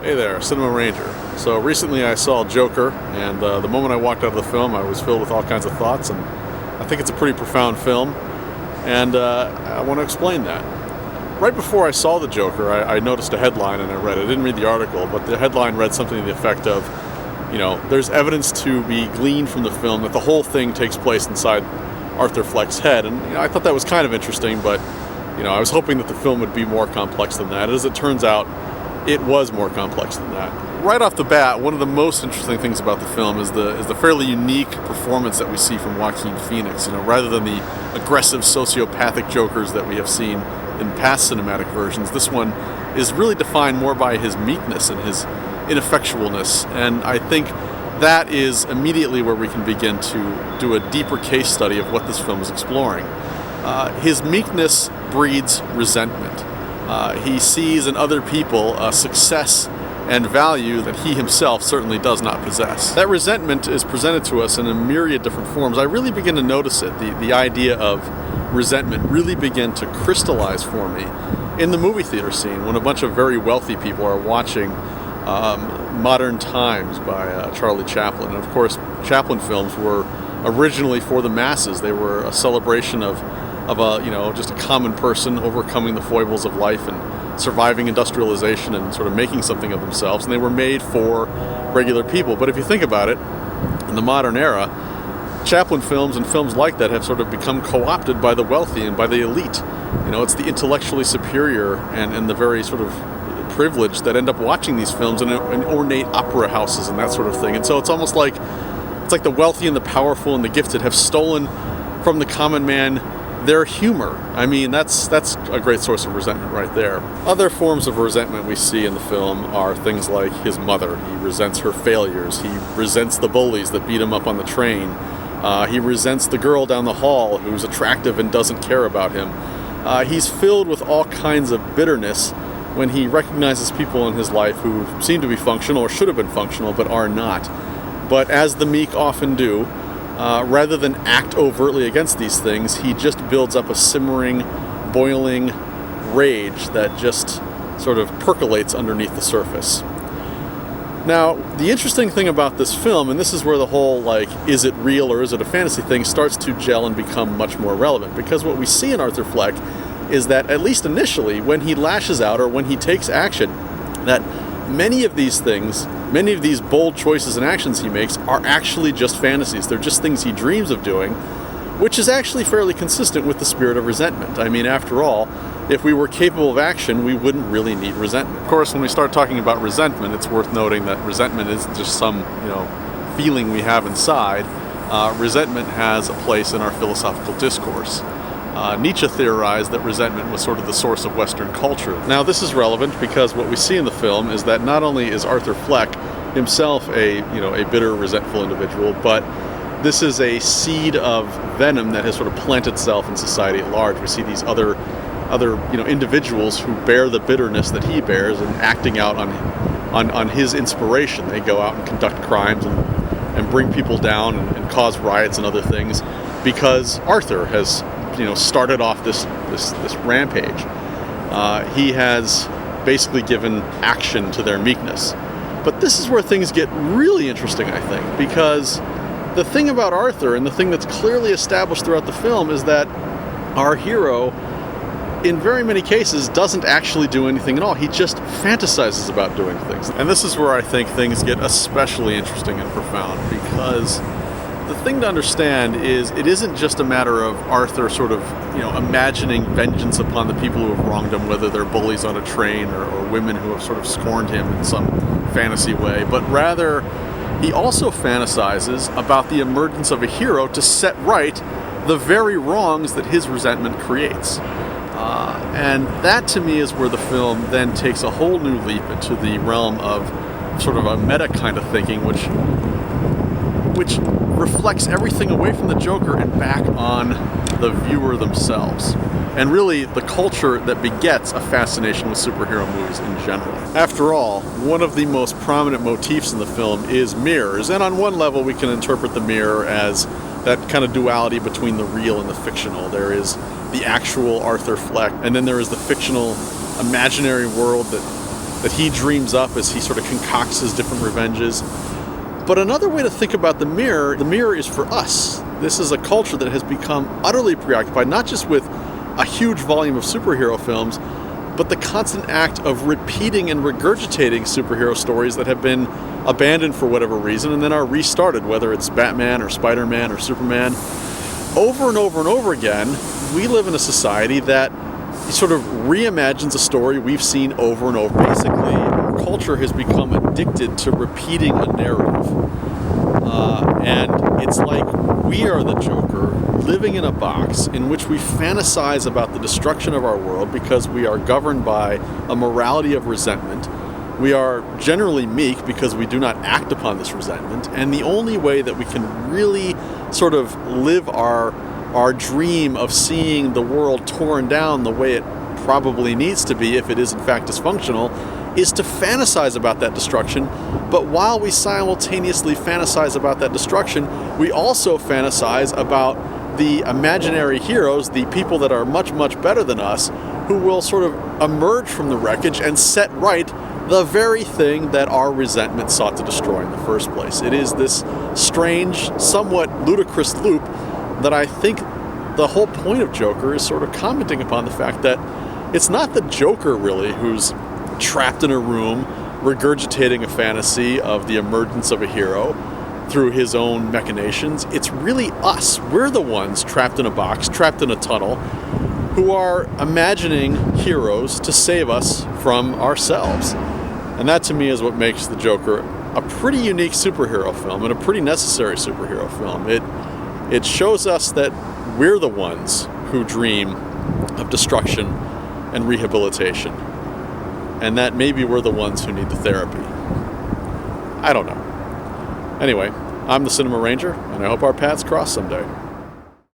Hey there, TheCinemaRanger. So recently I saw Joker, and the moment I walked out of the film I was filled with all kinds of thoughts, and I think it's a pretty profound film, and I want to explain that. Right before I saw the Joker, I noticed a headline and I read it. I didn't read the article, but the headline read something to the effect of, there's evidence to be gleaned from the film that the whole thing takes place inside Arthur Fleck's head, and I thought that was kind of interesting, but I was hoping that the film would be more complex than that. As it turns out, it was more complex than that. Right off the bat, one of the most interesting things about the film is the fairly unique performance that we see from Joaquin Phoenix. Rather than the aggressive sociopathic Jokers that we have seen in past cinematic versions, this one is really defined more by his meekness and his ineffectualness. And I think that is immediately where we can begin to do a deeper case study of what this film is exploring. His meekness breeds resentment. He sees in other people a success and value that he himself certainly does not possess. That resentment is presented to us in a myriad different forms. I really begin to notice it. The idea of resentment really began to crystallize for me in the movie theater scene when a bunch of very wealthy people are watching Modern Times by Charlie Chaplin. And of course, Chaplin films were originally for the masses. They were a celebration of just a common person overcoming the foibles of life and surviving industrialization and sort of making something of themselves. And they were made for regular people. But if you think about it, in the modern era, Chaplin films and films like that have sort of become co-opted by the wealthy and by the elite. It's the intellectually superior and the very sort of privileged that end up watching these films in ornate opera houses and that sort of thing. And so it's almost like the wealthy and the powerful and the gifted have stolen from the common man their humor. I mean, that's a great source of resentment right there. Other forms of resentment we see in the film are things like his mother. He resents her failures. He resents the bullies that beat him up on the train. He resents the girl down the hall who's attractive and doesn't care about him. He's filled with all kinds of bitterness when he recognizes people in his life who seem to be functional or should have been functional but are not. But as the meek often do, rather than act overtly against these things, he just builds up a simmering, boiling rage that just sort of percolates underneath the surface. Now, the interesting thing about this film, and this is where the whole, is it real or is it a fantasy thing, starts to gel and become much more relevant, because what we see in Arthur Fleck is that, at least initially, when he lashes out or when he takes action, that many of these things, many of these bold choices and actions he makes are actually just fantasies. They're just things he dreams of doing, which is actually fairly consistent with the spirit of resentment. I mean, after all, if we were capable of action, we wouldn't really need resentment. Of course, when we start talking about resentment, it's worth noting that resentment isn't just some, feeling we have inside. Resentment has a place in our philosophical discourse. Nietzsche theorized that resentment was sort of the source of Western culture. Now, this is relevant because what we see in the film is that not only is Arthur Fleck himself a bitter, resentful individual, but this is a seed of venom that has sort of planted itself in society at large. We see these other individuals who bear the bitterness that he bears and acting out on his inspiration. They go out and conduct crimes and bring people down and cause riots and other things because Arthur has started off this rampage. He has basically given action to their meekness. But this is where things get really interesting, I think, because the thing about Arthur, and the thing that's clearly established throughout the film, is that our hero, in very many cases, doesn't actually do anything at all. He just fantasizes about doing things. And this is where I think things get especially interesting and profound, because the thing to understand is it isn't just a matter of Arthur sort of, imagining vengeance upon the people who have wronged him, whether they're bullies on a train or women who have sort of scorned him in some fantasy way, but rather he also fantasizes about the emergence of a hero to set right the very wrongs that his resentment creates. And that, to me, is where the film then takes a whole new leap into the realm of sort of a meta kind of thinking, which reflects everything away from the Joker and back on the viewer themselves. And really, the culture that begets a fascination with superhero movies in general. After all, one of the most prominent motifs in the film is mirrors, and on one level we can interpret the mirror as that kind of duality between the real and the fictional. There is the actual Arthur Fleck, and then there is the fictional, imaginary world that that he dreams up as he sort of concocts his different revenges. But another way to think about the mirror is for us. This is a culture that has become utterly preoccupied, not just with a huge volume of superhero films, but the constant act of repeating and regurgitating superhero stories that have been abandoned for whatever reason and then are restarted, whether it's Batman or Spider-Man or Superman. Over and over and over again, we live in a society that sort of reimagines a story we've seen over and over. Basically, our culture has become addicted to repeating a narrative. And it's like we are the Joker living in a box in which we fantasize about the destruction of our world because we are governed by a morality of resentment. We are generally meek because we do not act upon this resentment. And the only way that we can really sort of live our dream of seeing the world torn down the way it probably needs to be, if it is in fact dysfunctional, is to fantasize about that destruction. But while we simultaneously fantasize about that destruction, we also fantasize about the imaginary heroes, the people that are much, much better than us, who will sort of emerge from the wreckage and set right the very thing that our resentment sought to destroy in the first place. It is this strange, somewhat ludicrous loop that I think the whole point of Joker is sort of commenting upon the fact that it's not the Joker really who's trapped in a room regurgitating a fantasy of the emergence of a hero through his own machinations. It's really us. We're the ones trapped in a box, trapped in a tunnel, who are imagining heroes to save us from ourselves. And that to me is what makes the Joker a pretty unique superhero film and a pretty necessary superhero film. It shows us that we're the ones who dream of destruction and rehabilitation, and that maybe we're the ones who need the therapy. I don't know. Anyway, I'm the Cinema Ranger, and I hope our paths cross someday.